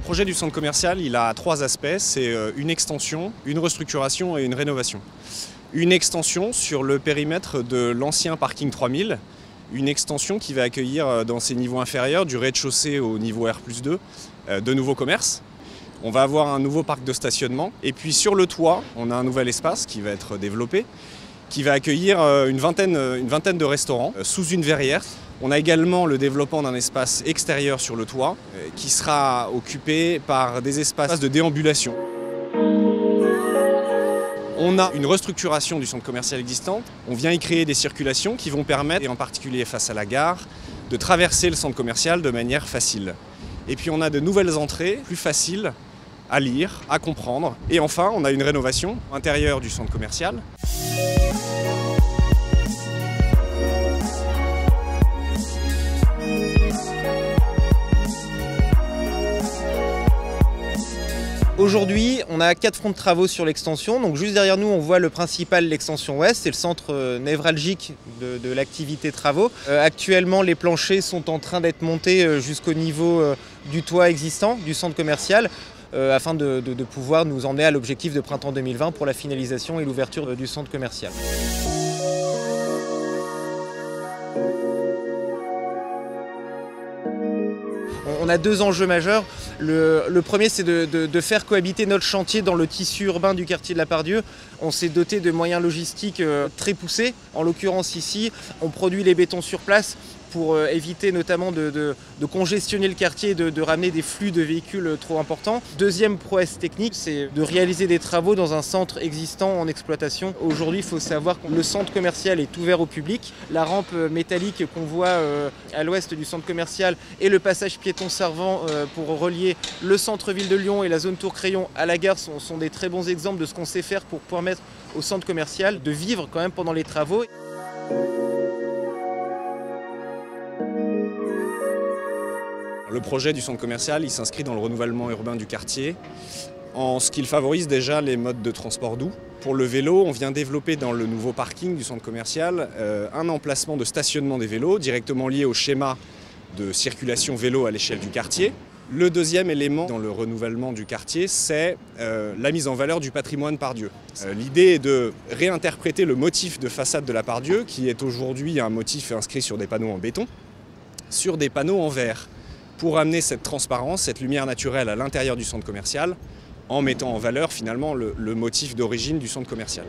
projet du centre commercial, il a trois aspects, c'est une extension, une restructuration et une rénovation. Une extension sur le périmètre de l'ancien parking 3000, une extension qui va accueillir dans ses niveaux inférieurs, du rez-de-chaussée au niveau R+2, de nouveaux commerces. On va avoir un nouveau parc de stationnement. Et puis sur le toit, on a un nouvel espace qui va être développé, qui va accueillir une vingtaine de restaurants sous une verrière. On a également le développement d'un espace extérieur sur le toit qui sera occupé par des espaces de déambulation. On a une restructuration du centre commercial existant. On vient y créer des circulations qui vont permettre, et en particulier face à la gare, de traverser le centre commercial de manière facile. Et puis on a de nouvelles entrées plus faciles à lire, à comprendre. Et enfin, on a une rénovation intérieure du centre commercial. Aujourd'hui, on a 4 fronts de travaux sur l'extension. Donc juste derrière nous, on voit le principal, l'extension ouest. C'est le centre névralgique de l'activité travaux. Actuellement, les planchers sont en train d'être montés jusqu'au niveau du toit existant du centre commercial afin de pouvoir nous emmener à l'objectif de printemps 2020 pour la finalisation et l'ouverture du centre commercial. On a deux enjeux majeurs. Le premier, c'est de faire cohabiter notre chantier dans le tissu urbain du quartier de la Part-Dieu. On s'est doté de moyens logistiques très poussés. En l'occurrence ici, on produit les bétons sur place pour éviter notamment de congestionner le quartier, de ramener des flux de véhicules trop importants. Deuxième prouesse technique, c'est de réaliser des travaux dans un centre existant en exploitation. Aujourd'hui, il faut savoir que le centre commercial est ouvert au public. La rampe métallique qu'on voit à l'ouest du centre commercial et le passage piéton servant pour relier le centre-ville de Lyon et la zone Tour Crayon à la gare sont des très bons exemples de ce qu'on sait faire pour permettre au centre commercial de vivre quand même pendant les travaux. Le projet du centre commercial, il s'inscrit dans le renouvellement urbain du quartier, en ce qu'il favorise déjà les modes de transport doux. Pour le vélo, on vient développer dans le nouveau parking du centre commercial un emplacement de stationnement des vélos directement lié au schéma de circulation vélo à l'échelle du quartier. Le deuxième élément dans le renouvellement du quartier, c'est la mise en valeur du patrimoine Part-Dieu. L'idée est de réinterpréter le motif de façade de la Part-Dieu, qui est aujourd'hui un motif inscrit sur des panneaux en béton, sur des panneaux en verre, pour amener cette transparence, cette lumière naturelle à l'intérieur du centre commercial, en mettant en valeur finalement le motif d'origine du centre commercial.